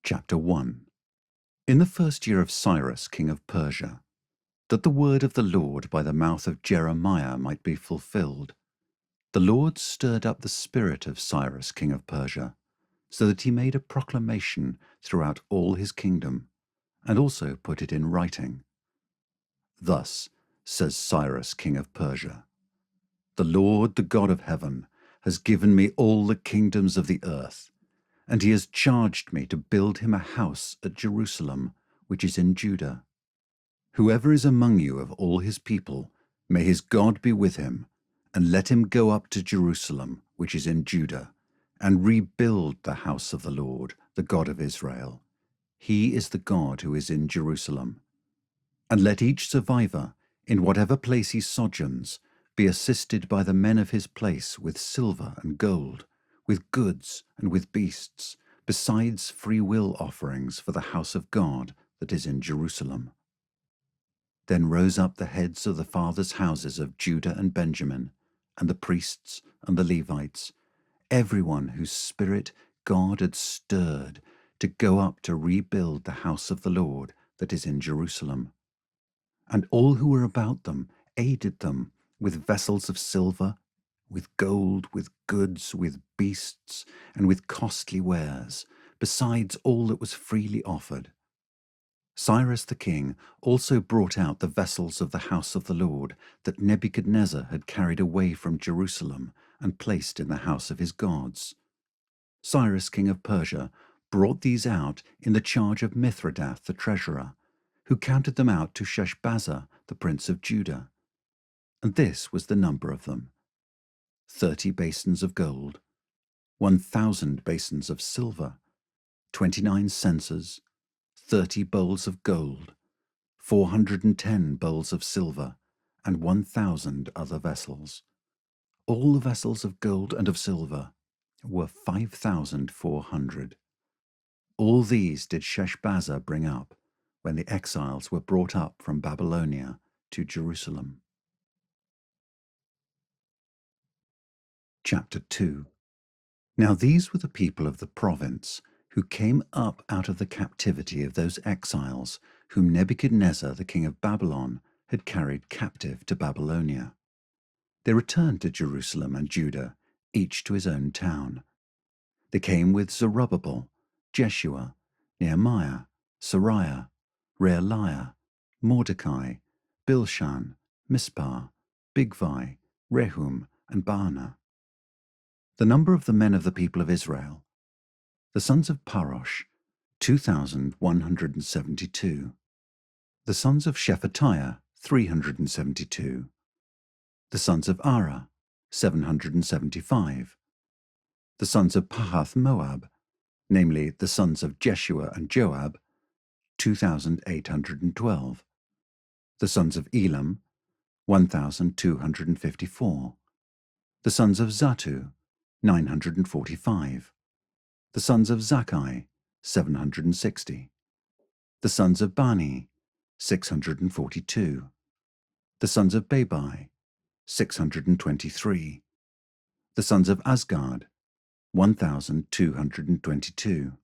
Chapter 1. In the first year of Cyrus king of Persia, that the word of the Lord by the mouth of Jeremiah might be fulfilled, the Lord stirred up the spirit of Cyrus king of Persia, so that he made a proclamation throughout all his kingdom, and also put it in writing. Thus says Cyrus king of Persia, "The Lord, the God of heaven, has given me all the kingdoms of the earth, and he has charged me to build him a house at Jerusalem, which is in Judah. Whoever is among you of all his people, may his God be with him, and let him go up to Jerusalem, which is in Judah, and rebuild the house of the Lord, the God of Israel. He is the God who is in Jerusalem. And let each survivor, in whatever place he sojourns, be assisted by the men of his place with silver and gold, with goods and with beasts, besides free will offerings for the house of God that is in Jerusalem." Then rose up the heads of the fathers' houses of Judah and Benjamin, and the priests and the Levites, everyone whose spirit God had stirred to go up to rebuild the house of the Lord that is in Jerusalem. And all who were about them aided them with vessels of silver, with gold, with goods, with beasts, and with costly wares, besides all that was freely offered. Cyrus the king also brought out the vessels of the house of the Lord that Nebuchadnezzar had carried away from Jerusalem and placed in the house of his gods. Cyrus king of Persia brought these out in the charge of Mithredath the treasurer, who counted them out to Sheshbazzar the prince of Judah. And this was the number of them: 30 basins of gold, 1,000 basins of silver, 29 censers, 30 bowls of gold, 410 bowls of silver, and 1,000 other vessels. All the vessels of gold and of silver were 5,400. All these did Sheshbazzar bring up when the exiles were brought up from Babylonia to Jerusalem. Chapter 2. Now these were the people of the province who came up out of the captivity of those exiles whom Nebuchadnezzar the king of Babylon had carried captive to Babylonia. They returned to Jerusalem and Judah, each to his own town. They came with Zerubbabel, Jeshua, Nehemiah, Sariah, Realiah, Mordecai, Bilshan, Mispah, Bigvai, Rehum, and Baanah. The number of the men of the people of Israel: the sons of Parosh, 2,172. The sons of Shephatiah, 372. The sons of Ara, 775. The sons of Pahath Moab, namely the sons of Jeshua and Joab, 2,812. The sons of Elam, 1,254. The sons of Zattu, 945. The sons of Zakkai, 760. The sons of Bani, 642. The sons of Babai, 623. The sons of Asgard, 1,222.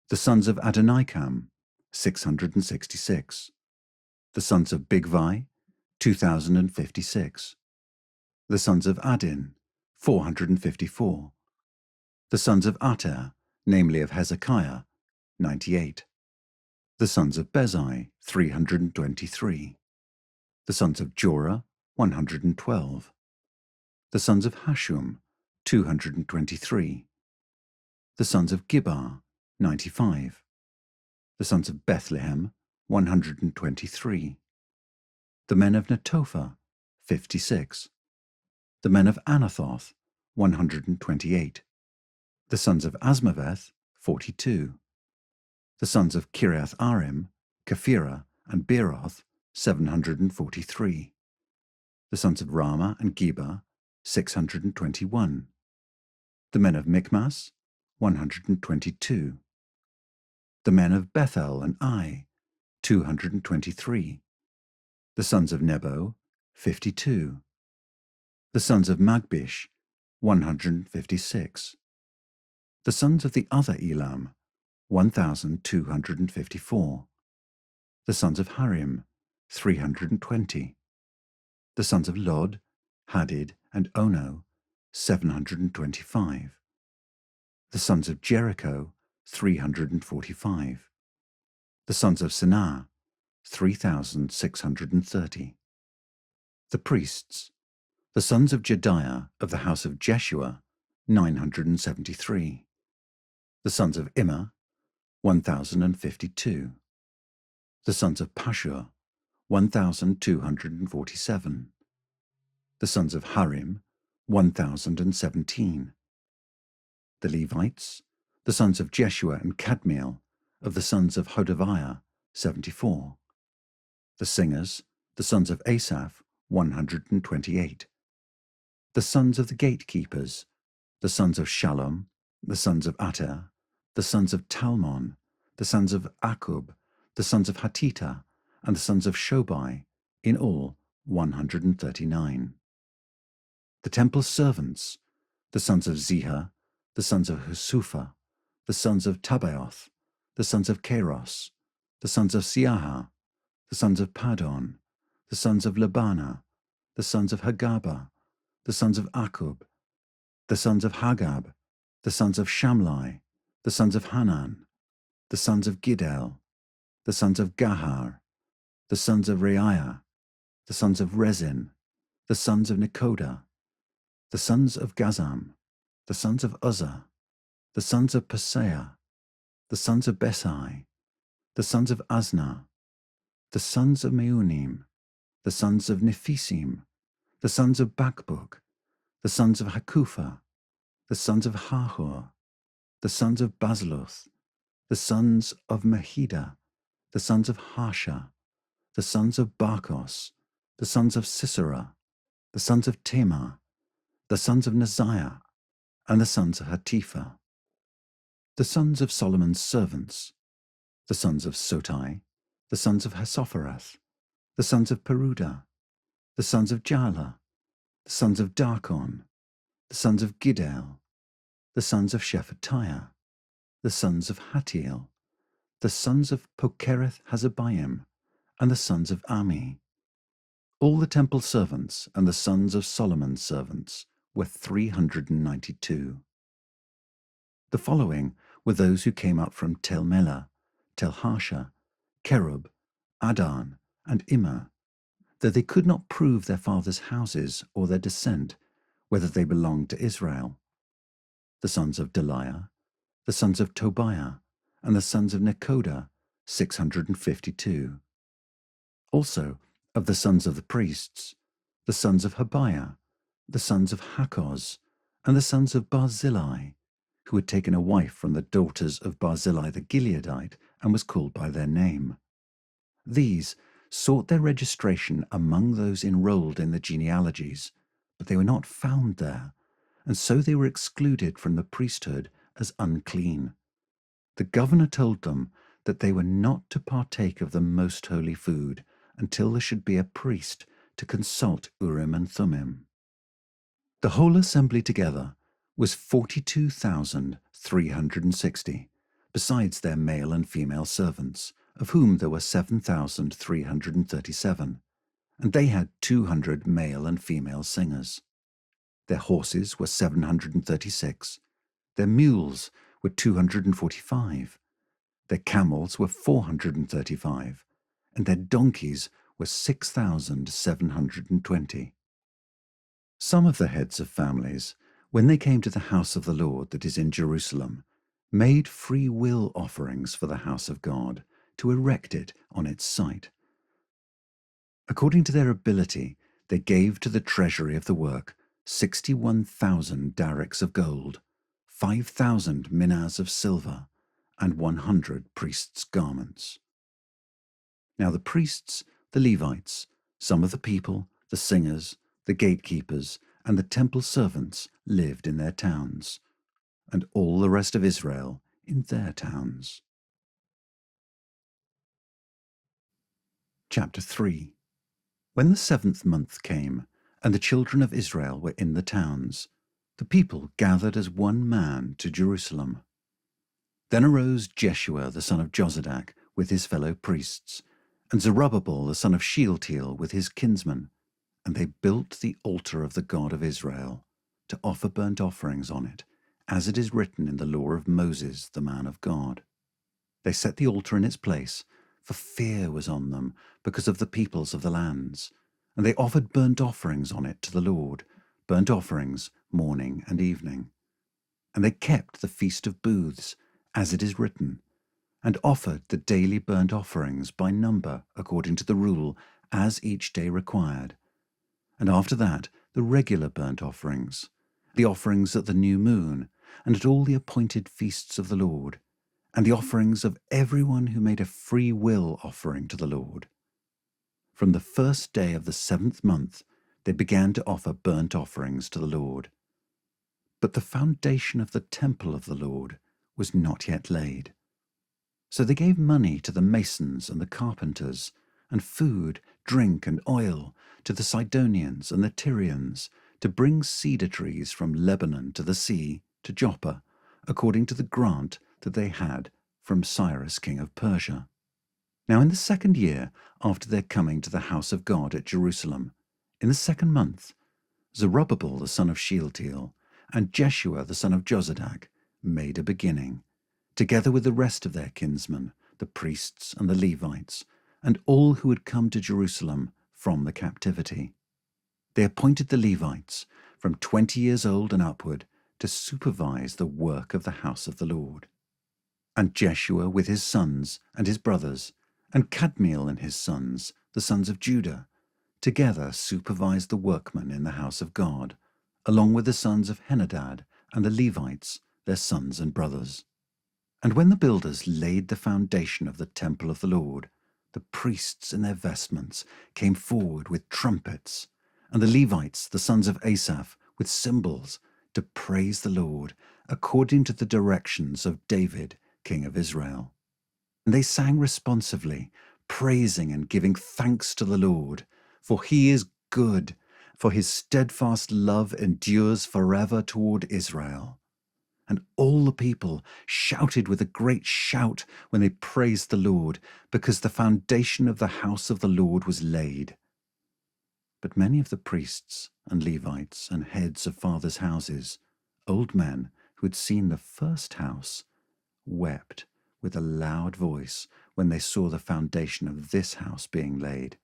The sons of Adonikam, 666. The sons of Bigvai, 2,056. The sons of Adin, 454. The sons of Ater, namely of Hezekiah, 98. The sons of Bezai, 323. The sons of Jorah, 112. The sons of Hashum, 223. The sons of Gibbar, 95. The sons of Bethlehem, 123. The men of Netophah, 56. The men of Anathoth, 128. The sons of Asmaveth, 42. The sons of Kiriath Arim, Kephirah, and Beeroth, 743. The sons of Ramah and Geba, 621. The men of Michmas, 122. The men of Bethel and Ai, 223. The sons of Nebo, 52. The sons of Magbish, 156. The sons of the other Elam, 1,254. The sons of Harim, 320. The sons of Lod, Hadid, and Ono, 725. The sons of Jericho, 345. The sons of Sinah, 3,630. The priests, the sons of Jediah of the house of Jeshua, 973. The sons of Immer, 1,052. The sons of Pashur, 1,247. The sons of Harim, 1,017. The Levites, the sons of Jeshua and Kadmiel, of the sons of Hodaviah, 74. The singers, the sons of Asaph, 128. The sons of the gatekeepers, the sons of Shalom, the sons of Ater, the sons of Talmon, the sons of Akub, the sons of Hatita, and the sons of Shobai, in all 139. The temple servants, the sons of Ziha, the sons of Husupha, the sons of Tabaoth, the sons of Keros, the sons of Siaha, the sons of Padon, the sons of Labana, the sons of Hagaba, the sons of Akub, the sons of Hagab, the sons of Shamlai, the sons of Hanan, the sons of Gidel, the sons of Gahar, the sons of Reiah, the sons of Rezin, the sons of Nekoda, the sons of Gazam, the sons of Uzzah, the sons of Paseah, the sons of Besai, the sons of Asna, the sons of Meunim, the sons of Nephisim, the sons of Bakbuk, the sons of Hakupha, the sons of Hahor, the sons of Bazluth, the sons of Mahida, the sons of Harsha, the sons of Barkos, the sons of Sisera, the sons of Tamar, the sons of Naziah, and the sons of Hatipha. The sons of Solomon's servants, the sons of Sotai, the sons of Hasopharath, the sons of Peruda, the sons of Jala, the sons of Darkon, the sons of Gidel, the sons of Shephatiah, the sons of Hatiel, the sons of Pokereth Hazabaim, and the sons of Ami. All the temple servants and the sons of Solomon's servants were 392. The following were those who came up from Tel Melah, Tel Harsha, Kerub, Adan, and Immer, though they could not prove their fathers' houses or their descent, whether they belonged to Israel. The sons of Deliah, the sons of Tobiah, and the sons of Nekoda, 652. Also of the sons of the priests, the sons of Habiah, the sons of Hakoz, and the sons of Barzillai, who had taken a wife from the daughters of Barzillai the Gileadite and was called by their name. These sought their registration among those enrolled in the genealogies, but they were not found there, and so they were excluded from the priesthood as unclean. The governor told them that they were not to partake of the most holy food until there should be a priest to consult Urim and Thummim. The whole assembly together was 42,360, besides their male and female servants, of whom there were 7,337, and they had 200 male and female singers. Their horses were 736, their mules were 245, their camels were 435, and their donkeys were 6,720. Some of the heads of families, when they came to the house of the Lord that is in Jerusalem, made free will offerings for the house of God to erect it on its site. According to their ability, they gave to the treasury of the work 61,000 darics of gold, 5,000 minas of silver, and 100 priests' garments. Now the priests, the Levites, some of the people, the singers, the gatekeepers, and the temple servants lived in their towns, and all the rest of Israel in their towns. Chapter 3. When the 7th month came, and the children of Israel were in the towns, the people gathered as one man to Jerusalem. Then arose Jeshua the son of Jozadak with his fellow priests, and Zerubbabel the son of Shealtiel with his kinsmen, and they built the altar of the God of Israel, to offer burnt offerings on it, as it is written in the law of Moses the man of God. They set the altar in its place, for fear was on them because of the peoples of the lands, and they offered burnt offerings on it to the Lord, burnt offerings morning and evening. And they kept the feast of booths, as it is written, and offered the daily burnt offerings by number according to the rule, as each day required. And after that the regular burnt offerings, the offerings at the new moon, and at all the appointed feasts of the Lord, and the offerings of everyone who made a free will offering to the Lord. From the first day of the 7th month they began to offer burnt offerings to the Lord. But the foundation of the temple of the Lord was not yet laid. So they gave money to the masons and the carpenters, and food, drink, and oil to the Sidonians and the Tyrians, to bring cedar trees from Lebanon to the sea, to Joppa, according to the grant that they had from Cyrus king of Persia. Now in the 2nd year after their coming to the house of God at Jerusalem, in the 2nd month, Zerubbabel the son of Shealtiel and Jeshua the son of Jozadak made a beginning, together with the rest of their kinsmen, the priests and the Levites, and all who had come to Jerusalem from the captivity. They appointed the Levites, from 20 years old and upward, to supervise the work of the house of the Lord. And Jeshua with his sons and his brothers, and Kadmiel and his sons, the sons of Judah, together supervised the workmen in the house of God, along with the sons of Henadad and the Levites, their sons and brothers. And when the builders laid the foundation of the temple of the Lord, the priests in their vestments came forward with trumpets, and the Levites, the sons of Asaph, with cymbals, to praise the Lord, according to the directions of David, king of Israel. And they sang responsively, praising and giving thanks to the Lord, for he is good, for his steadfast love endures forever toward Israel. And all the people shouted with a great shout when they praised the Lord, because the foundation of the house of the Lord was laid. But many of the priests and Levites and heads of fathers' houses, old men who had seen the first house, wept with a loud voice when they saw the foundation of this house being laid.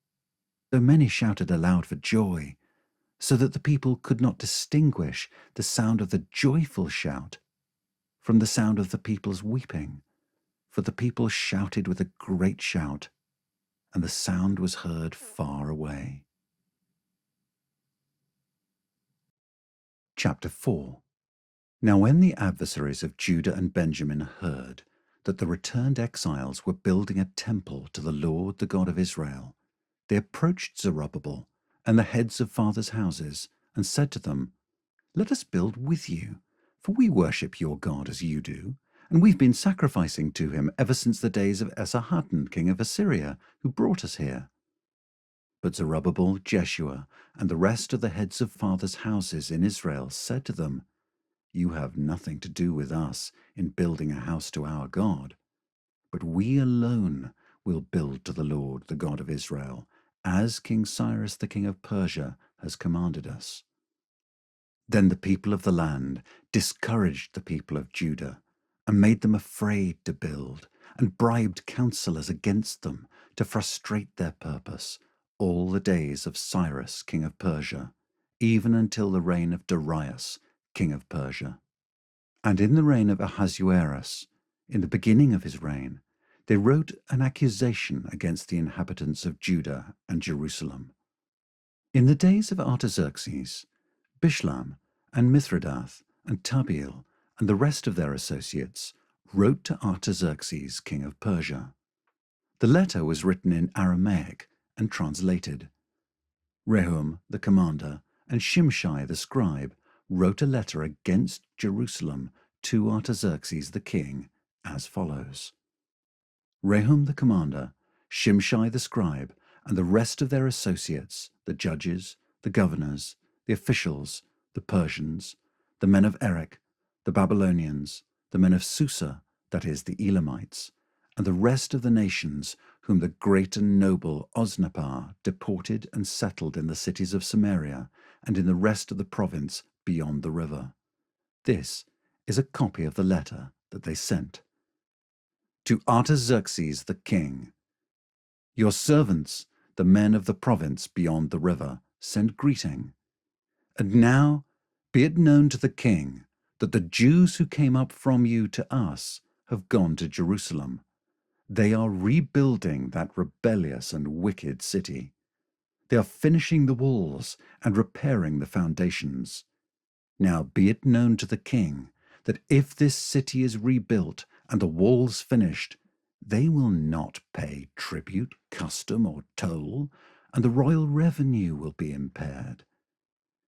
Though many shouted aloud for joy, so that the people could not distinguish the sound of the joyful shout from the sound of the people's weeping, for the people shouted with a great shout, and the sound was heard far away. Chapter 4. Now when the adversaries of Judah and Benjamin heard that the returned exiles were building a temple to the Lord, the God of Israel, they approached Zerubbabel and the heads of fathers' houses, and said to them, "Let us build with you, for we worship your God as you do, and we've been sacrificing to him ever since the days of Esarhaddon, king of Assyria, who brought us here." But Zerubbabel, Jeshua, and the rest of the heads of fathers' houses in Israel said to them, "You have nothing to do with us in building a house to our God, but we alone will build to the Lord, the God of Israel, as King Cyrus the king of Persia has commanded us." Then the people of the land discouraged the people of Judah, and made them afraid to build, and bribed counselors against them to frustrate their purpose, all the days of Cyrus king of Persia, even until the reign of Darius king of Persia. And in the reign of Ahasuerus, in the beginning of his reign, they wrote an accusation against the inhabitants of Judah and Jerusalem. In the days of Artaxerxes, Bishlam and Mithridath and Tabeel and the rest of their associates wrote to Artaxerxes king of Persia. The letter was written in Aramaic and translated. Rehum the commander and Shimshai the scribe wrote a letter against Jerusalem to Artaxerxes the king as follows. Rehum the commander, Shimshai the scribe, and the rest of their associates, the judges, the governors, the officials, the Persians, the men of Erech, the Babylonians, the men of Susa, that is, the Elamites, and the rest of the nations whom the great and noble Osnappar deported and settled in the cities of Samaria and in the rest of the province beyond the river. This is a copy of the letter that they sent. To Artaxerxes the king, your servants, the men of the province beyond the river, send greeting. And now be it known to the king that the Jews who came up from you to us have gone to Jerusalem. They are rebuilding that rebellious and wicked city. They are finishing the walls and repairing the foundations. Now be it known to the king that if this city is rebuilt and the walls finished, they will not pay tribute, custom, or toll, and the royal revenue will be impaired.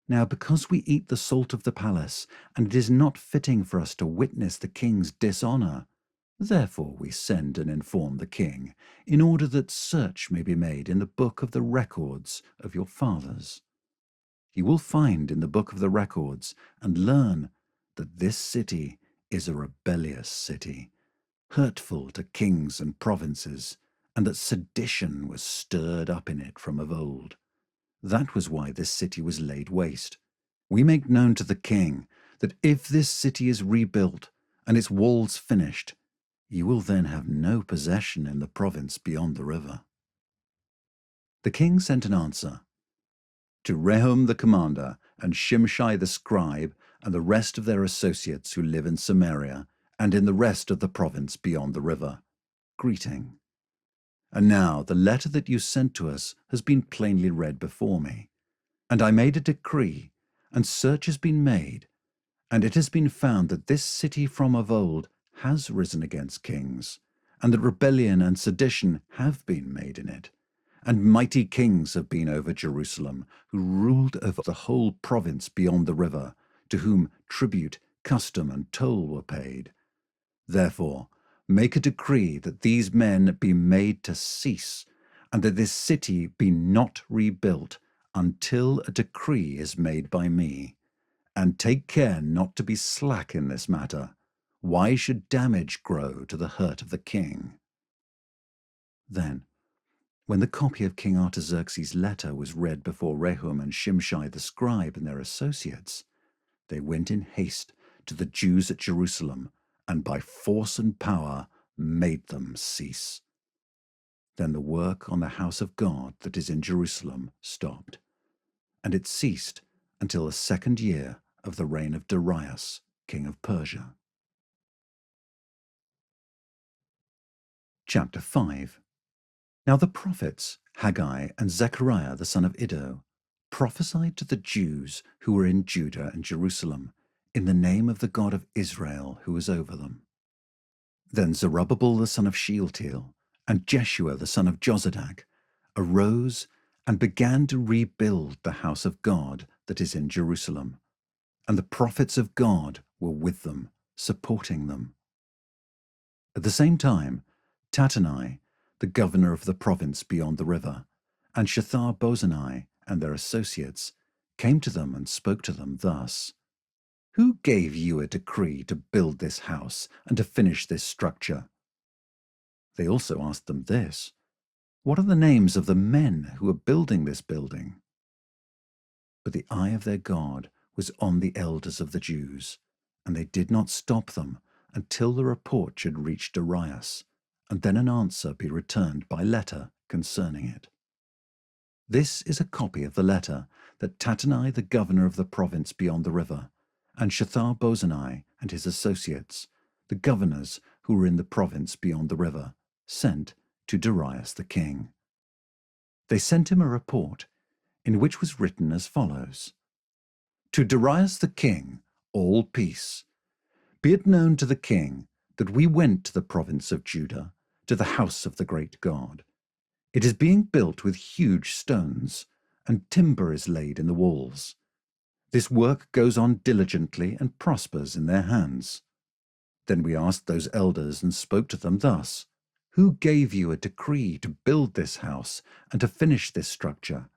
Now because we eat the salt of the palace, and it is not fitting for us to witness the king's dishonour, therefore we send and inform the king, in order that search may be made in the book of the records of your fathers. You will find in the book of the records and learn that this city is a rebellious city, hurtful to kings and provinces, and that sedition was stirred up in it from of old. That was why this city was laid waste. We make known to the king that if this city is rebuilt and its walls finished, you will then have no possession in the province beyond the river. The king sent an answer. To Rehum the commander, and Shimshai the scribe, and the rest of their associates who live in Samaria, and in the rest of the province beyond the river, greeting. And now the letter that you sent to us has been plainly read before me. And I made a decree, and search has been made, and it has been found that this city from of old has risen against kings, and that rebellion and sedition have been made in it. And mighty kings have been over Jerusalem, who ruled over the whole province beyond the river, to whom tribute, custom, and toll were paid. Therefore, make a decree that these men be made to cease, and that this city be not rebuilt until a decree is made by me. And take care not to be slack in this matter. Why should damage grow to the hurt of the king? Then, when the copy of King Artaxerxes' letter was read before Rehum and Shimshai the scribe and their associates, they went in haste to the Jews at Jerusalem, and by force and power made them cease. Then the work on the house of God that is in Jerusalem stopped, and it ceased until the 2nd year of the reign of Darius, king of Persia. Chapter 5. Now the prophets, Haggai and Zechariah the son of Iddo, prophesied to the Jews who were in Judah and Jerusalem, in the name of the God of Israel who was over them. Then Zerubbabel the son of Shealtiel and Jeshua the son of Jozadak arose and began to rebuild the house of God that is in Jerusalem, and the prophets of God were with them, supporting them. At the same time, Tattenai, the governor of the province beyond the river, and Shethar-bozenai and their associates came to them and spoke to them thus: Who gave you a decree to build this house and to finish this structure? They also asked them this: What are the names of the men who are building this building? But the eye of their God was on the elders of the Jews, and they did not stop them until the report should reach Darius, and then an answer be returned by letter concerning it. This is a copy of the letter that Tattenai, the governor of the province beyond the river, and Shethar-bozenai and his associates, the governors who were in the province beyond the river, sent to Darius the king. They sent him a report in which was written as follows: To Darius the king, all peace. Be it known to the king that we went to the province of Judah, to the house of the great God. It is being built with huge stones, and timber is laid in the walls. This work goes on diligently and prospers in their hands. Then we asked those elders and spoke to them thus: Who gave you a decree to build this house and to finish this structure?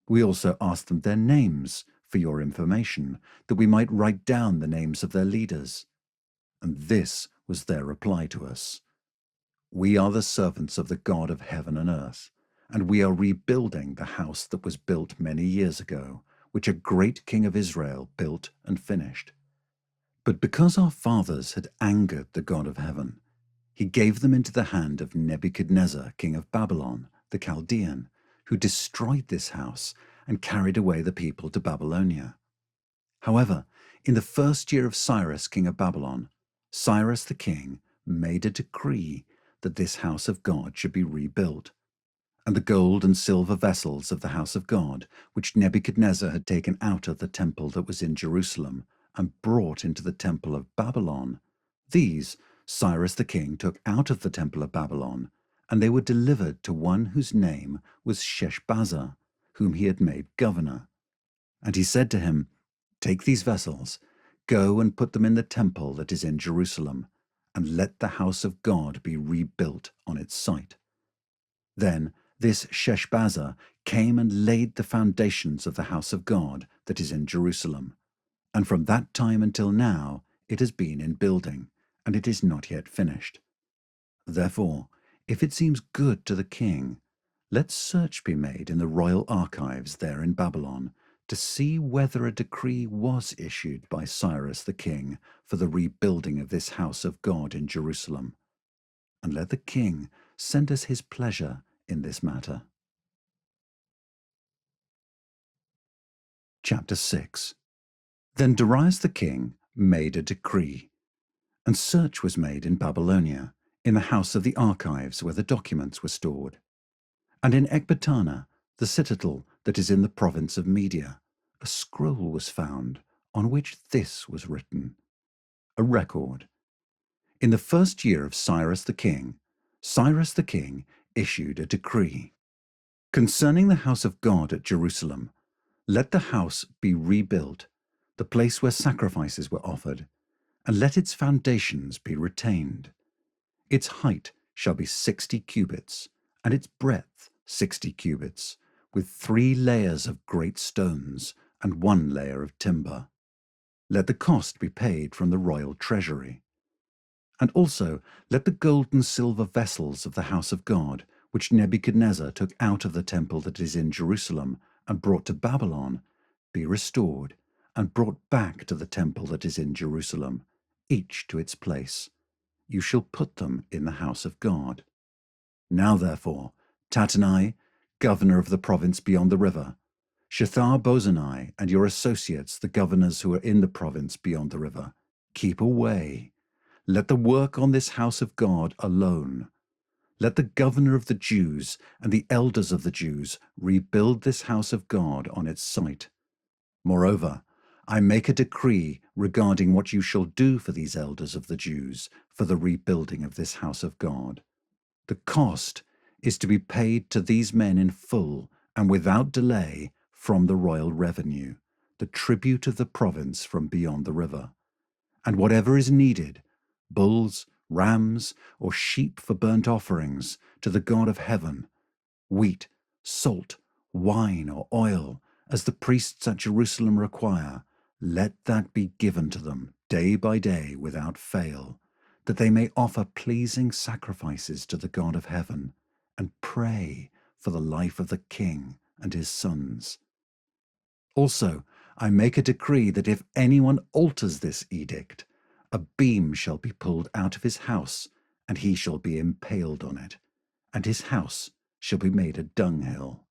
We also asked them their names for your information, that we might write down the names of their leaders. And this was their reply to us. We are the servants of the God of heaven and earth, and we are rebuilding the house that was built many years ago, which a great king of Israel built and finished. But because our fathers had angered the God of heaven, he gave them into the hand of Nebuchadnezzar, king of Babylon, the Chaldean, who destroyed this house and carried away the people to Babylonia. However, in the first year of Cyrus, king of Babylon, Cyrus the king made a decree that this house of God should be rebuilt, and the gold and silver vessels of the house of God, which Nebuchadnezzar had taken out of the temple that was in Jerusalem and brought into the temple of Babylon, these Cyrus the king took out of the temple of Babylon, and they were delivered to one whose name was Sheshbazzar, whom he had made governor. And he said to him, "Take these vessels, go and put them in the temple that is in Jerusalem, and let the house of God be rebuilt on its site." Then this Sheshbazzar came and laid the foundations of the house of God that is in Jerusalem. And from that time until now it has been in building, and it is not yet finished. Therefore, if it seems good to the king, let search be made in the royal archives there in Babylon to see whether a decree was issued by Cyrus the king for the rebuilding of this house of God in Jerusalem. And let the king send us his pleasure in this matter. Chapter 6. Then Darius the king made a decree, and search was made in Babylonia, in the house of the archives where the documents were stored. And in Ecbatana, the citadel that is in the province of Media, a scroll was found on which this was written, a record. In the first year of Cyrus the king issued a decree. Concerning the house of God at Jerusalem, let the house be rebuilt, the place where sacrifices were offered, and let its foundations be retained. Its height shall be 60 cubits, and its breadth 60 cubits, with 3 layers of great stones and 1 layer of timber. Let the cost be paid from the royal treasury. And also let the gold and silver vessels of the house of God, which Nebuchadnezzar took out of the temple that is in Jerusalem and brought to Babylon, be restored and brought back to the temple that is in Jerusalem, each to its place. You shall put them in the house of God. Now therefore, Tattenai, governor of the province beyond the river, Shethar-bozenai and your associates, the governors who are in the province beyond the river, keep away. Let the work on this house of God alone. Let the governor of the Jews and the elders of the Jews rebuild this house of God on its site. Moreover, I make a decree regarding what you shall do for these elders of the Jews for the rebuilding of this house of God. The cost is to be paid to these men in full and without delay from the royal revenue, the tribute of the province from beyond the river. And whatever is needed, bulls, rams, or sheep for burnt offerings to the God of heaven, wheat, salt, wine, or oil, as the priests at Jerusalem require, let that be given to them day by day without fail, that they may offer pleasing sacrifices to the God of heaven, and pray for the life of the king and his sons. Also, I make a decree that if anyone alters this edict, a beam shall be pulled out of his house, and he shall be impaled on it, and his house shall be made a dunghill.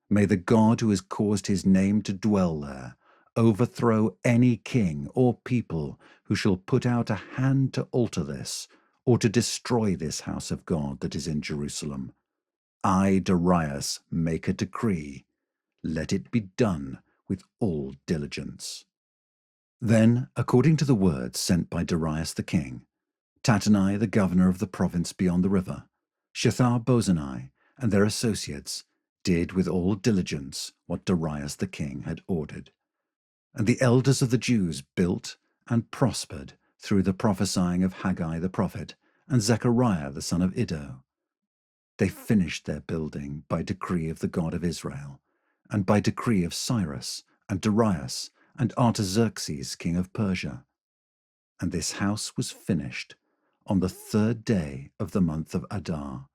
May the God who has caused his name to dwell there overthrow any king or people who shall put out a hand to alter this, or to destroy this house of God that is in Jerusalem. I, Darius, make a decree. Let it be done with all diligence. Then, according to the words sent by Darius the king, Tattenai, the governor of the province beyond the river, Shethar-bozenai, and their associates did with all diligence what Darius the king had ordered. And the elders of the Jews built and prospered through the prophesying of Haggai the prophet and Zechariah the son of Iddo. They finished their building by decree of the God of Israel, and by decree of Cyrus and Darius and Artaxerxes king of Persia. And this house was finished on the 3rd day of the month of Adar,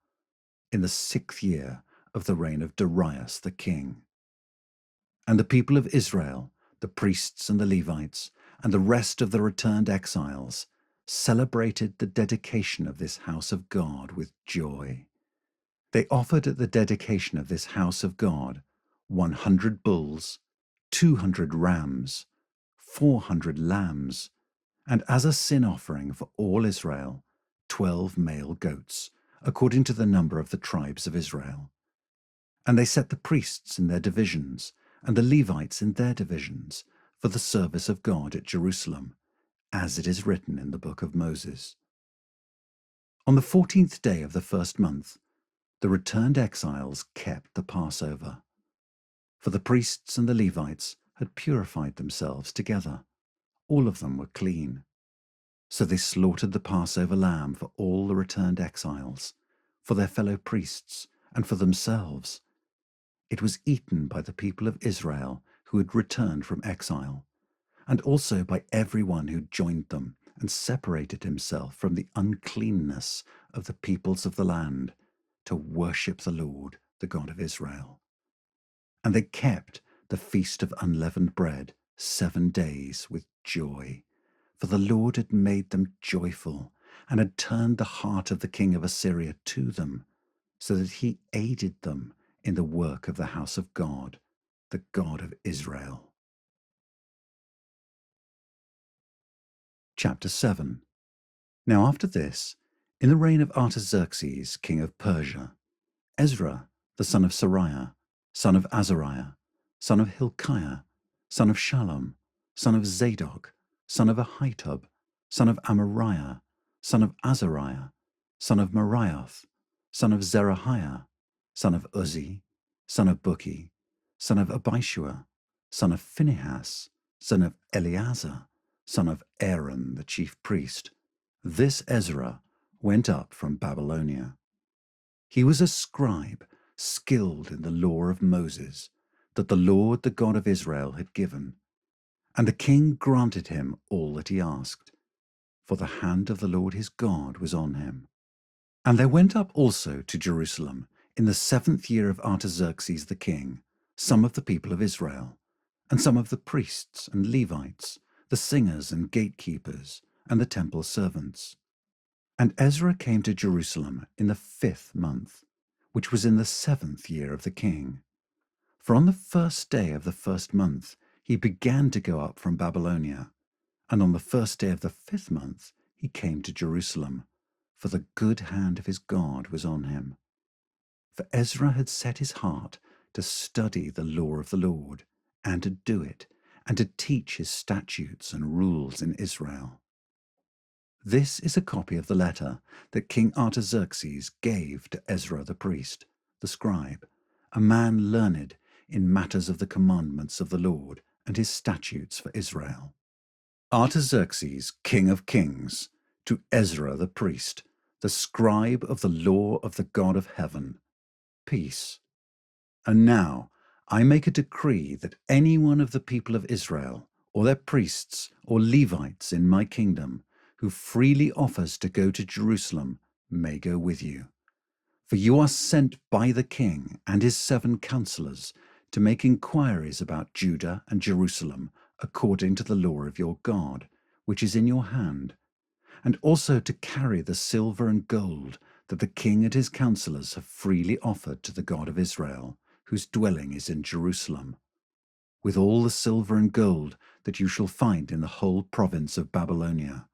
in the 6th year of the reign of Darius the king. And the people of Israel, the priests and the Levites, and the rest of the returned exiles, celebrated the dedication of this house of God with joy. They offered at the dedication of this house of God 100 bulls, 200 rams, 400 lambs, and as a sin offering for all Israel, 12 male goats, according to the number of the tribes of Israel. And they set the priests in their divisions, and the Levites in their divisions, for the service of God at Jerusalem, as it is written in the book of Moses. On the 14th day of the 1st month, the returned exiles kept the Passover. For the priests and the Levites had purified themselves together. All of them were clean. So they slaughtered the Passover lamb for all the returned exiles, for their fellow priests, and for themselves. It was eaten by the people of Israel who had returned from exile, and also by everyone who joined them and separated himself from the uncleanness of the peoples of the land, to worship the Lord, the God of Israel. And they kept the feast of unleavened bread 7 days with joy, for the Lord had made them joyful, and had turned the heart of the king of Assyria to them, so that he aided them in the work of the house of God, the God of Israel. Chapter 7. Now after this, in the reign of Artaxerxes, king of Persia, Ezra, the son of Seraiah, son of Azariah, son of Hilkiah, son of Shallum, son of Zadok, son of Ahitub, son of Amariah, son of Azariah, son of Meraioth, son of Zerahiah, son of Uzzi, son of Bukki, son of Abishua, son of Phinehas, son of Eleazar, son of Aaron the chief priest. This Ezra went up from Babylonia. He was a scribe, skilled in the law of Moses, that the Lord, the God of Israel, had given. And the king granted him all that he asked, for the hand of the Lord his God was on him. And there went up also to Jerusalem, in the 7th year of Artaxerxes the king, some of the people of Israel, and some of the priests and Levites, the singers and gatekeepers, and the temple servants. And Ezra came to Jerusalem in the 5th month, which was in the 7th year of the king. For on the 1st day of the 1st month he began to go up from Babylonia, and on the 1st day of the 5th month he came to Jerusalem, for the good hand of his God was on him. For Ezra had set his heart to study the law of the Lord, and to do it, and to teach his statutes and rules in Israel. This is a copy of the letter that King Artaxerxes gave to Ezra the priest, the scribe, a man learned in matters of the commandments of the Lord and his statutes for Israel. Artaxerxes, king of kings, to Ezra the priest, the scribe of the law of the God of heaven, peace. And now I make a decree that any one of the people of Israel, or their priests or Levites in my kingdom, who freely offers to go to Jerusalem, may go with you. For you are sent by the king and his 7 counselors to make inquiries about Judah and Jerusalem according to the law of your God, which is in your hand, and also to carry the silver and gold that the king and his counselors have freely offered to the God of Israel, whose dwelling is in Jerusalem, with all the silver and gold that you shall find in the whole province of Babylonia,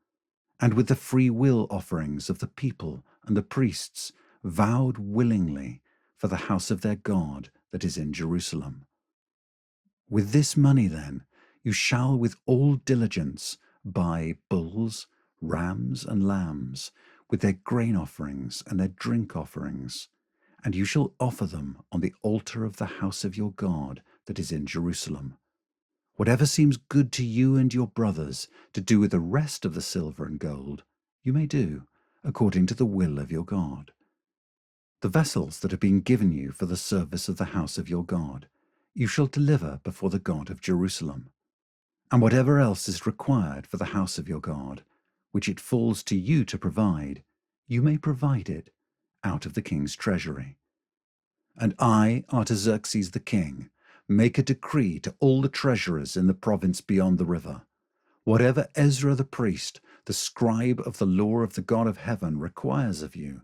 and with the free will offerings of the people and the priests, vowed willingly for the house of their God that is in Jerusalem. With this money, then, you shall with all diligence buy bulls, rams, and lambs, with their grain offerings and their drink offerings, and you shall offer them on the altar of the house of your God that is in Jerusalem. Whatever seems good to you and your brothers to do with the rest of the silver and gold, you may do, according to the will of your God. The vessels that have been given you for the service of the house of your God, you shall deliver before the God of Jerusalem. And whatever else is required for the house of your God, which it falls to you to provide, you may provide it out of the king's treasury. And I, Artaxerxes the king, make a decree to all the treasurers in the province beyond the river. Whatever Ezra the priest, the scribe of the law of the God of heaven, requires of you,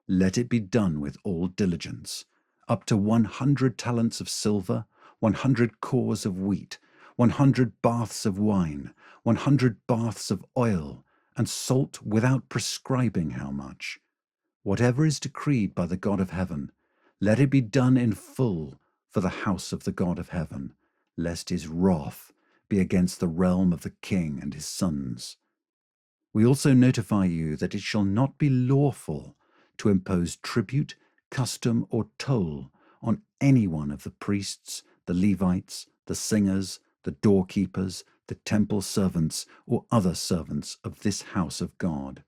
let it be done with all diligence, up to 100 talents of silver, 100 cores of wheat, 100 baths of wine, 100 baths of oil, and salt without prescribing how much. Whatever is decreed by the God of heaven, let it be done in full for the house of the God of heaven, lest his wrath be against the realm of the king and his sons. We also notify you that it shall not be lawful to impose tribute, custom, or toll on any one of the priests, the Levites, the singers, the doorkeepers, the temple servants, or other servants of this house of God.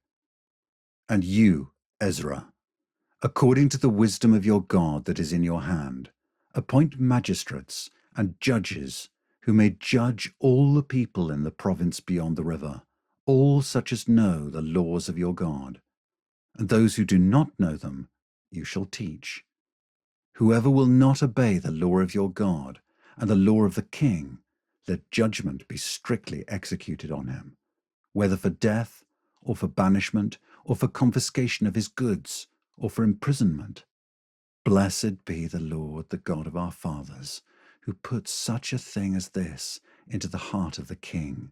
And you, Ezra, according to the wisdom of your God that is in your hand, appoint magistrates and judges who may judge all the people in the province beyond the river, all such as know the laws of your God. And those who do not know them you shall teach. Whoever will not obey the law of your God and the law of the king, let judgment be strictly executed on him, whether for death, or for banishment, or for confiscation of his goods, or for imprisonment. Blessed be the Lord, the God of our fathers, who put such a thing as this into the heart of the king,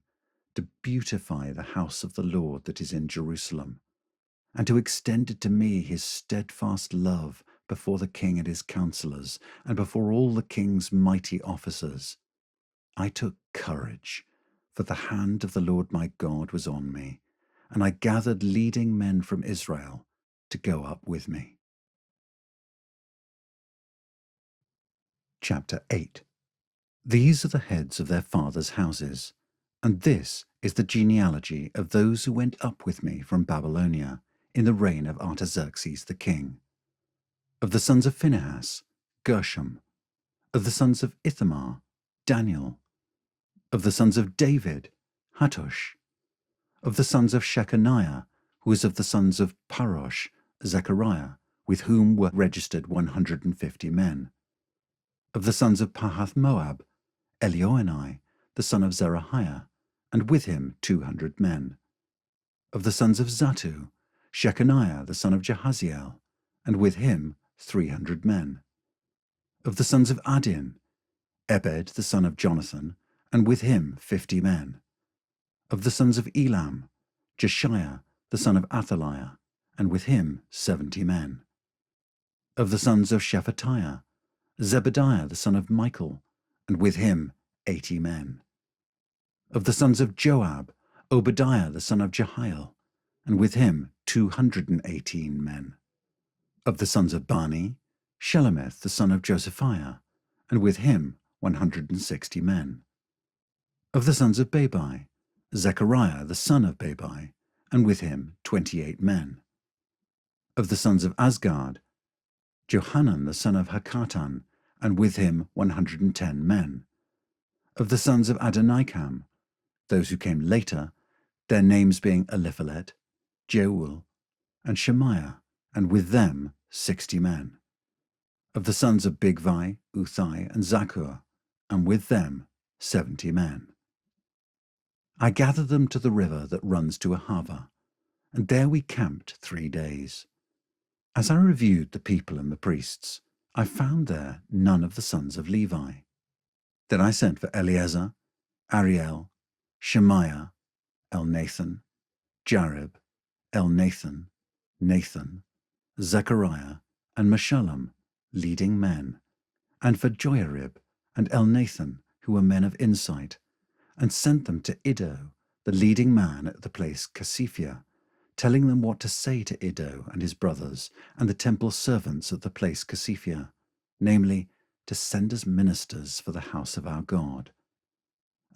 to beautify the house of the Lord that is in Jerusalem, and to extend it to me his steadfast love before the king and his counselors, and before all the king's mighty officers. I took courage, for the hand of the Lord my God was on me, and I gathered leading men from Israel to go up with me. Chapter 8. These are the heads of their fathers' houses, and this is the genealogy of those who went up with me from Babylonia in the reign of Artaxerxes the king. Of the sons of Phinehas, Gershom. Of the sons of Ithamar, Daniel. Of the sons of David, Hattush. Of the sons of Shechaniah, who was of the sons of Parosh, Zechariah, with whom were registered 150 men. Of the sons of Pahath-Moab, Elioenai, the son of Zerahiah, and with him 200 men. Of the sons of Zattu, Shechaniah, the son of Jahaziel, and with him 300 men. Of the sons of Adin, Ebed, the son of Jonathan, and with him 50 men. Of the sons of Elam, Jeshiah, the son of Athaliah, and with him 70 men. Of the sons of Shephatiah, Zebediah, the son of Michael, and with him 80 men. Of the sons of Joab, Obadiah, the son of Jehiel, and with him 218 men. Of the sons of Bani, Shelomith, the son of Josephiah, and with him 160 men. Of the sons of Babai, Zechariah, the son of Babai, and with him 28 men. Of the sons of Asgard, Johanan, the son of Hakatan, and with him 110 men. Of the sons of Adonikam, those who came later, their names being Eliphalet, Jeuel, and Shemaiah, and with them 60 men. Of the sons of Bigvai, Uthai, and Zakur, and with them 70 men. I gathered them to the river that runs to Ahava, and there we camped 3 days. As I reviewed the people and the priests, I found there none of the sons of Levi. Then I sent for Eleazar, Ariel, Shemaiah, Elnathan, Jarib, Elnathan, Nathan, Zechariah, and Meshullam, leading men, and for Joiarib and Elnathan, who were men of insight, and sent them to Iddo, the leading man at the place Casiphia, telling them what to say to Iddo and his brothers and the temple servants at the place Casiphia, namely, to send us ministers for the house of our God.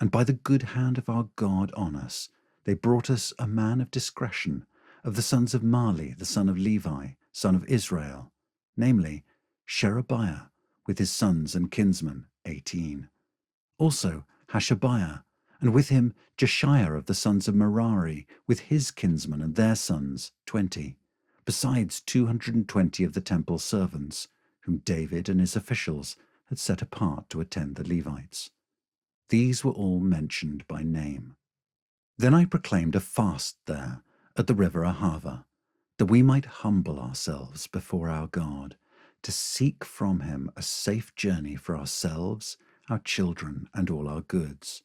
And by the good hand of our God on us, they brought us a man of discretion, of the sons of Mali, the son of Levi, son of Israel, namely, Sherebiah, with his sons and kinsmen, 18. Also Hashabiah, and with him Jeshiah of the sons of Merari, with his kinsmen and their sons, 20, besides 220 of the temple servants, whom David and his officials had set apart to attend the Levites. These were all mentioned by name. Then I proclaimed a fast there at the river Ahava, that we might humble ourselves before our God, to seek from him a safe journey for ourselves, our children, and all our goods.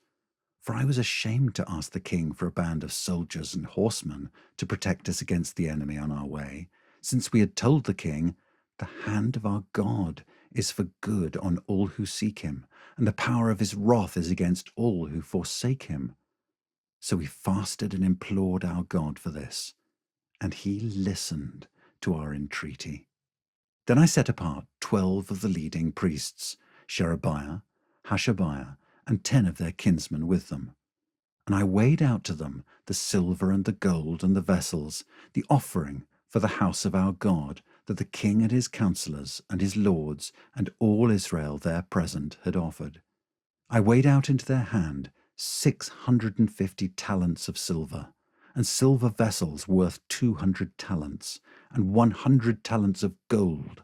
For I was ashamed to ask the king for a band of soldiers and horsemen to protect us against the enemy on our way, since we had told the king, "The hand of our God is for good on all who seek him, and the power of his wrath is against all who forsake him." So we fasted and implored our God for this, and he listened to our entreaty. Then I set apart 12 of the leading priests, Sherebiah, Hashabiah, and 10 of their kinsmen with them. And I weighed out to them the silver and the gold and the vessels, the offering for the house of our God, that the king and his counselors and his lords and all Israel there present had offered. I weighed out into their hand 650 talents of silver, and silver vessels worth 200 talents, and 100 talents of gold,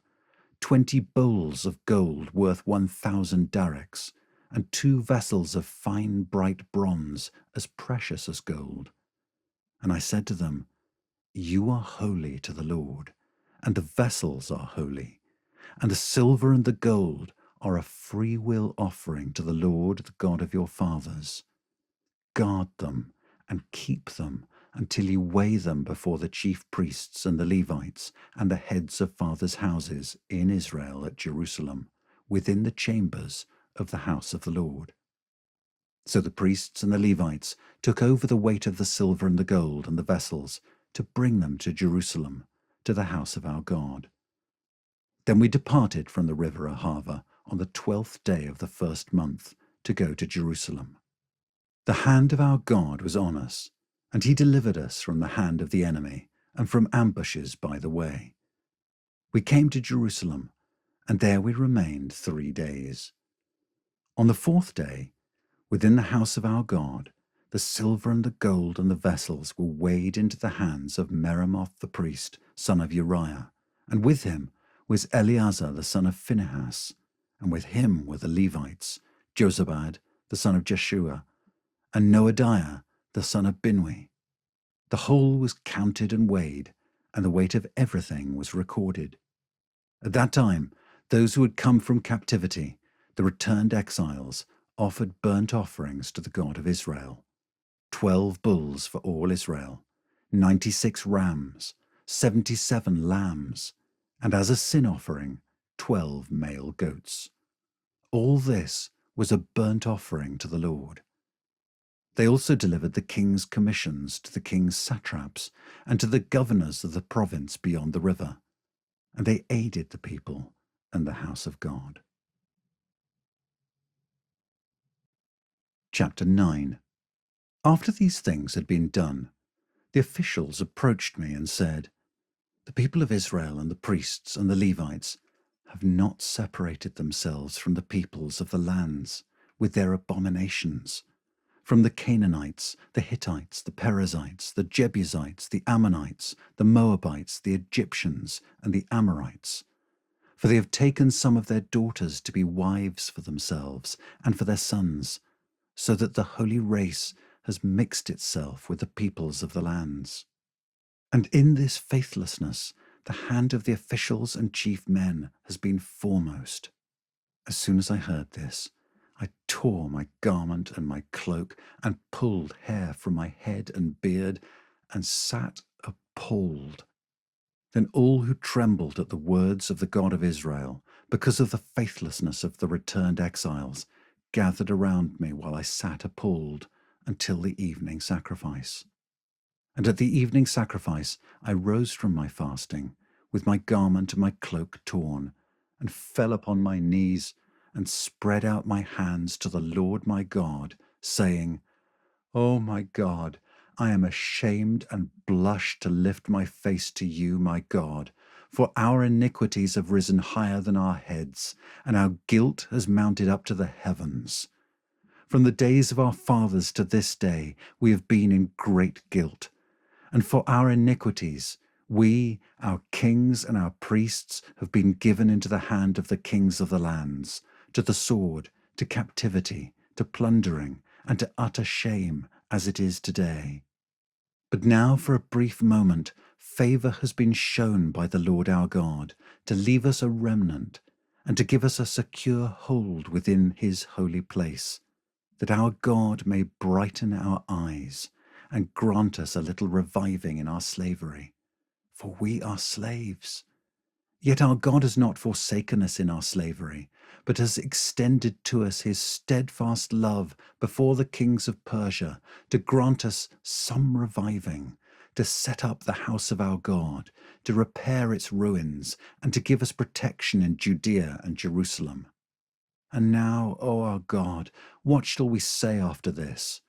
20 bowls of gold worth 1,000 darics, and 2 vessels of fine bright bronze as precious as gold. And I said to them, "You are holy to the Lord, and the vessels are holy, and the silver and the gold are a free will offering to the Lord, the God of your fathers. Guard them and keep them until you weigh them before the chief priests and the Levites and the heads of fathers' houses in Israel at Jerusalem, within the chambers of the house of the Lord." So the priests and the Levites took over the weight of the silver and the gold and the vessels to bring them to Jerusalem, to the house of our God. Then we departed from the river Ahava on the 12th day of the first month to go to Jerusalem. The hand of our God was on us, and he delivered us from the hand of the enemy and from ambushes by the way. We came to Jerusalem, and there we remained 3 days. On the 4th day, within the house of our God, the silver and the gold and the vessels were weighed into the hands of Meremoth the priest, son of Uriah, and with him was Eleazar the son of Phinehas, and with him were the Levites, Jozabad the son of Jeshua, and Noadiah the son of Binui. The whole was counted and weighed, and the weight of everything was recorded. At that time, those who had come from captivity, the returned exiles, offered burnt offerings to the God of Israel: 12 bulls for all Israel, 96 rams, 77 lambs, and as a sin offering, 12 male goats. All this was a burnt offering to the Lord. They also delivered the king's commissions to the king's satraps and to the governors of the province beyond the river, and they aided the people and the house of God. Chapter 9. After these things had been done, the officials approached me and said, "The people of Israel and the priests and the Levites have not separated themselves from the peoples of the lands with their abominations, from the Canaanites, the Hittites, the Perizzites, the Jebusites, the Ammonites, the Moabites, the Egyptians, and the Amorites. For they have taken some of their daughters to be wives for themselves and for their sons, so that the holy race has mixed itself with the peoples of the lands. And in this faithlessness, the hand of the officials and chief men has been foremost." As soon as I heard this, I tore my garment and my cloak, and pulled hair from my head and beard, and sat appalled. Then all who trembled at the words of the God of Israel, because of the faithlessness of the returned exiles, gathered around me while I sat appalled until the evening sacrifice. And at the evening sacrifice I rose from my fasting, with my garment and my cloak torn, and fell upon my knees, and spread out my hands to the Lord my God, saying, "O my God, I am ashamed and blush to lift my face to you, my God, for our iniquities have risen higher than our heads, and our guilt has mounted up to the heavens. From the days of our fathers to this day, we have been in great guilt. And for our iniquities, we, our kings and our priests, have been given into the hand of the kings of the lands, to the sword, to captivity, to plundering, and to utter shame, as it is today. But now, for a brief moment, favour has been shown by the Lord our God to leave us a remnant and to give us a secure hold within his holy place, that our God may brighten our eyes and grant us a little reviving in our slavery. For we are slaves. Yet our God has not forsaken us in our slavery, but has extended to us his steadfast love before the kings of Persia, to grant us some reviving, to set up the house of our God, to repair its ruins, and to give us protection in Judea and Jerusalem. And now, O our God, what shall we say after this?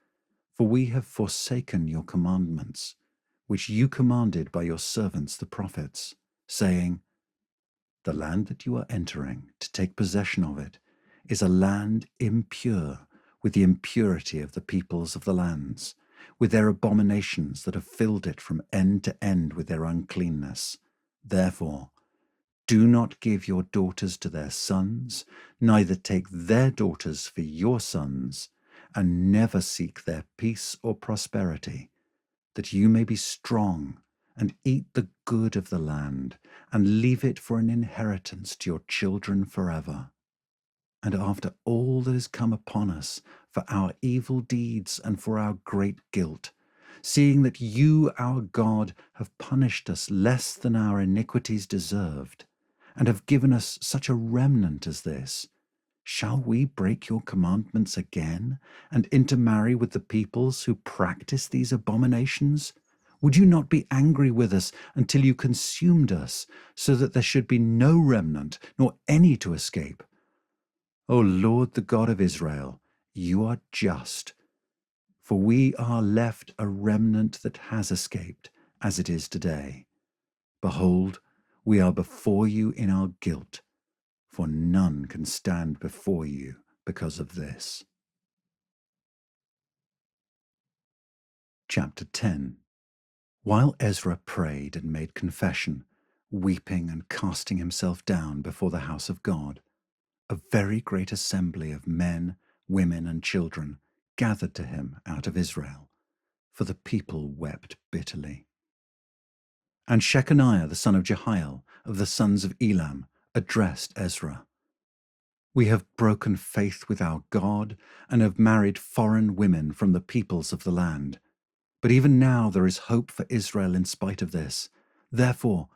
For we have forsaken your commandments, which you commanded by your servants the prophets, saying, the land that you are entering to take possession of it is a land impure with the impurity of the peoples of the lands, with their abominations that have filled it from end to end with their uncleanness. Therefore, do not give your daughters to their sons, neither take their daughters for your sons, and never seek their peace or prosperity, that you may be strong and eat the good of the land, and leave it for an inheritance to your children forever. And after all that has come upon us for our evil deeds and for our great guilt, seeing that you, our God, have punished us less than our iniquities deserved, and have given us such a remnant as this, shall we break your commandments again, and intermarry with the peoples who practice these abominations? Would you not be angry with us until you consumed us, so that there should be no remnant, nor any to escape? O Lord, the God of Israel, you are just, for we are left a remnant that has escaped, as it is today. Behold, we are before you in our guilt, for none can stand before you because of this. Chapter 10. While Ezra prayed and made confession, weeping and casting himself down before the house of God, a very great assembly of men, women, and children gathered to him out of Israel, for the people wept bitterly. And Shechaniah the son of Jehiel of the sons of Elam addressed Ezra. We have broken faith with our God and have married foreign women from the peoples of the land. But even now there is hope for Israel in spite of this. Therefore,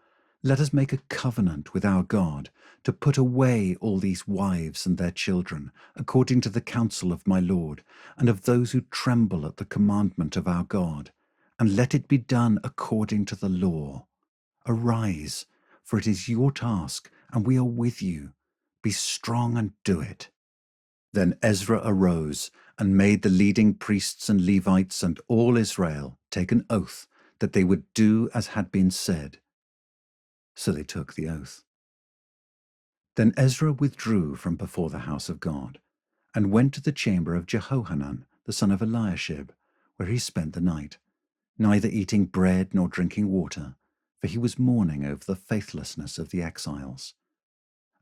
let us make a covenant with our God to put away all these wives and their children, according to the counsel of my Lord, and of those who tremble at the commandment of our God, and let it be done according to the law. Arise, for it is your task, and we are with you. Be strong and do it. Then Ezra arose and made the leading priests and Levites and all Israel take an oath that they would do as had been said. So they took the oath. Then Ezra withdrew from before the house of God, and went to the chamber of Jehohanan the son of Eliashib, where he spent the night, neither eating bread nor drinking water, for he was mourning over the faithlessness of the exiles.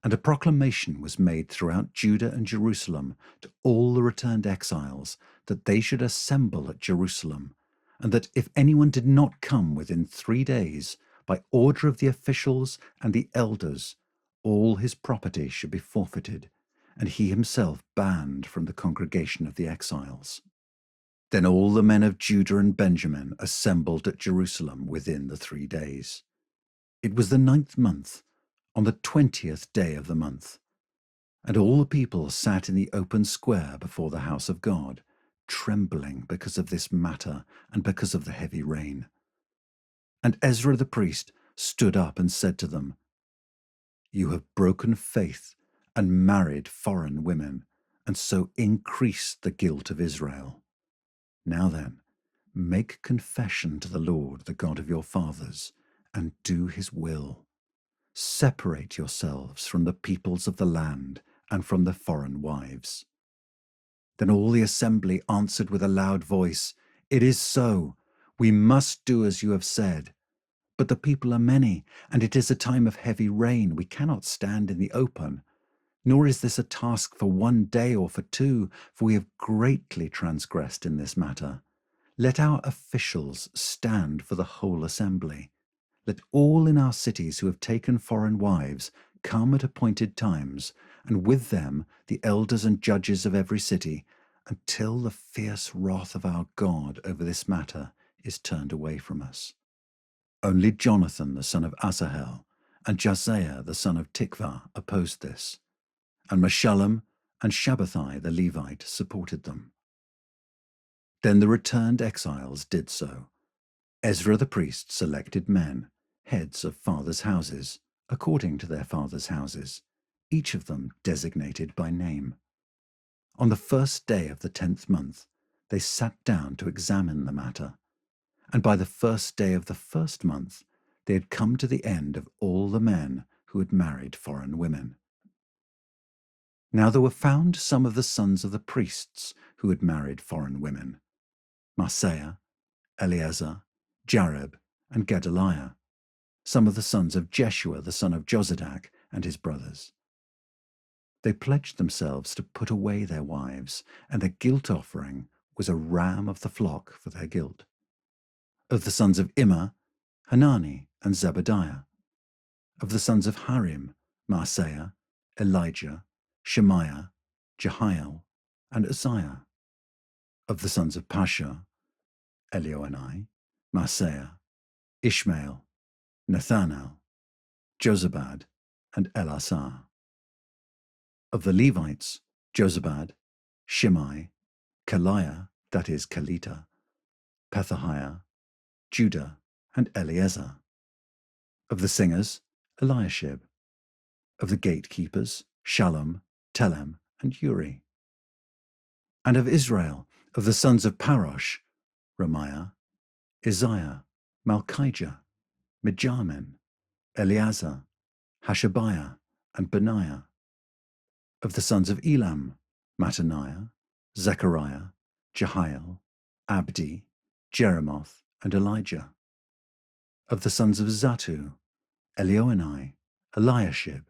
And a proclamation was made throughout Judah and Jerusalem to all the returned exiles that they should assemble at Jerusalem, and that if anyone did not come within 3 days, by order of the officials and the elders, all his property should be forfeited, and he himself banned from the congregation of the exiles. Then all the men of Judah and Benjamin assembled at Jerusalem within the 3 days. It was the 9th month, on the 20th day of the month. And all the people sat in the open square before the house of God, trembling because of this matter and because of the heavy rain. And Ezra the priest stood up and said to them, You have broken faith and married foreign women, and so increased the guilt of Israel. Now then, make confession to the Lord, the God of your fathers, and do his will. Separate yourselves from the peoples of the land and from the foreign wives. Then all the assembly answered with a loud voice, "It is so. We must do as you have said. But the people are many, and it is a time of heavy rain. We cannot stand in the open. Nor is this a task for 1 day or for 2, for we have greatly transgressed in this matter. Let our officials stand for the whole assembly. Let all in our cities who have taken foreign wives come at appointed times, and with them the elders and judges of every city, until the fierce wrath of our God over this matter is turned away from us." Only Jonathan the son of Asahel and Jahzeiah the son of Tikvah opposed this, and Meshullam and Shabbathai the Levite supported them. Then the returned exiles did so. Ezra the priest selected men, heads of fathers' houses, according to their fathers' houses, each of them designated by name. On the first day of the 10th month, they sat down to examine the matter, and by the first day of the first month, they had come to the end of all the men who had married foreign women. Now there were found some of the sons of the priests who had married foreign women: Maaseiah, Eleazar, Jareb, and Gedaliah, some of the sons of Jeshua the son of Jozadak and his brothers. They pledged themselves to put away their wives, and their guilt offering was a ram of the flock for their guilt. Of the sons of Immer, Hanani and Zebadiah. Of the sons of Harim, Maaseiah, Elijah, Shemaiah, Jehiel, and Uzziah. Of the sons of Pashur, Elioenai, Maaseiah, Ishmael, Nethanel, Jozabad, and Elasar. Of the Levites, Jozabad, Shimei, Kaliah, that is Kelita, Pethahiah, Judah, and Eleazar. Of the singers, Eliashib. Of the gatekeepers, Shallum, Telem, and Uri. And of Israel, of the sons of Parosh, Ramiah, Isaiah, Malchijah, Mijamin, Eleazar, Hashabiah, and Benaiah. Of the sons of Elam, Mattaniah, Zechariah, Jehiel, Abdi, Jeremoth, and Elijah. Of the sons of Zatu, Elioenai, Eliashib,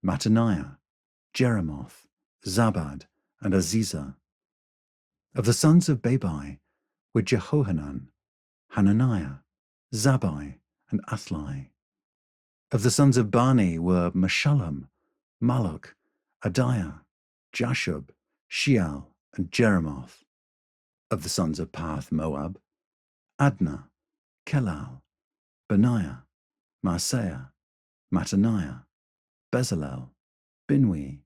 Mattaniah, Jeremoth, Zabad, and Aziza. Of the sons of Babai were Jehohanan, Hananiah, Zabbai, and Athlai. Of the sons of Bani were Meshullam, Malluch, Adiah, Jashub, Sheal, and Jeremoth. Of the sons of Path Moab, Adnah, Kelal, Benaiah, Maaseiah, Mattaniah, Bezalel, Binwi,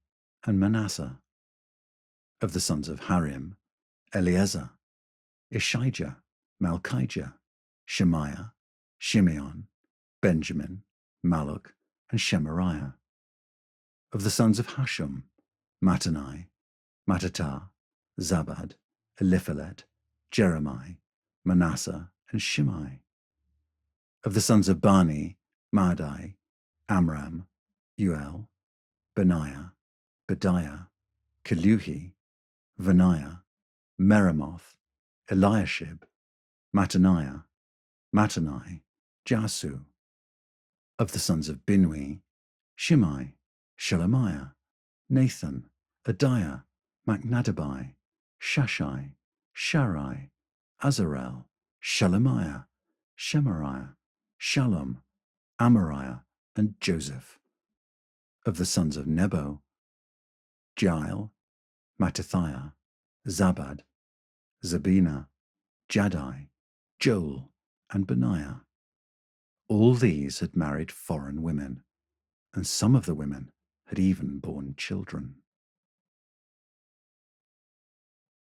and Manasseh. Of the sons of Harim, Eleazar, Ishijah, Malchijah, Shemaiah, Shimeon, Benjamin, Malluch, and Shemariah. Of the sons of Hashum, Mattanai, Mattatah, Zabad, Eliphalet, Jeremiah, Manasseh, and Shimei. Of the sons of Bani, Madai, Amram, Uel, Benaiah, Bediah, Keluhi, Vaniah, Meremoth, Eliashib, Mattaniah, Mattanai, Jasu. Of the sons of Binwi, Shimei, Shelemiah, Nathan, Adiah, Macnadabai, Shashai, Sharai, Azarel, Shelemiah, Shemariah, Shallum, Amariah, and Joseph. Of the sons of Nebo, Jael, Mattithiah, Zabad, Zabina, Jaddai, Joel, and Benaiah. All these had married foreign women, and some of the women had even borne children.